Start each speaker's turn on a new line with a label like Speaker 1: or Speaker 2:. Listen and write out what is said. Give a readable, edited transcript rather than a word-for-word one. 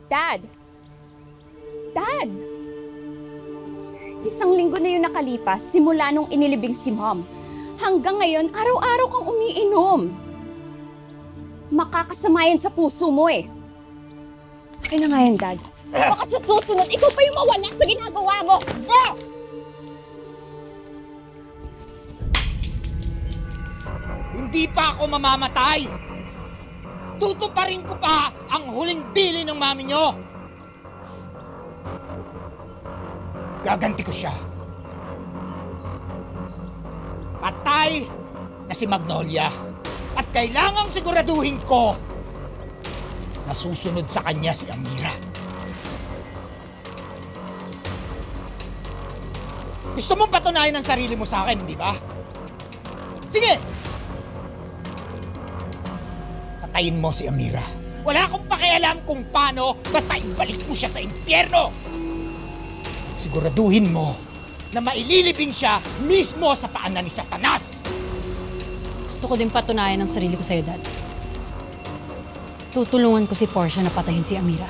Speaker 1: Dad! Dad! Isang linggo na yun nakalipas simula nung inilibing si Mom. Hanggang ngayon, araw-araw kang umiinom. Makakasama yan sa puso mo eh. Kaya na nga yan, Dad. Baka sa susunod, ikaw pa yung mawala sa ginagawa mo. Ah!
Speaker 2: Hindi pa ako mamamatay! Tutuparin ko pa ang huling dili ng mami nyo! Gaganti ko siya. Patay na si Magnolia. At kailangang siguraduhin ko na susunod sa kanya si Amira. Gusto mong patunayan ang sarili mo sa akin, di ba? Sige! Patayin mo si Amira. Wala akong pakialam kung paano, basta ibalik mo siya sa impyerno! At siguraduhin mo na maililibing siya mismo sa paanan ni Satanas!
Speaker 3: Gusto ko din patunayan ang sarili ko sa'yo, Dad. Tutulungan ko si Portia na patayin si Amira.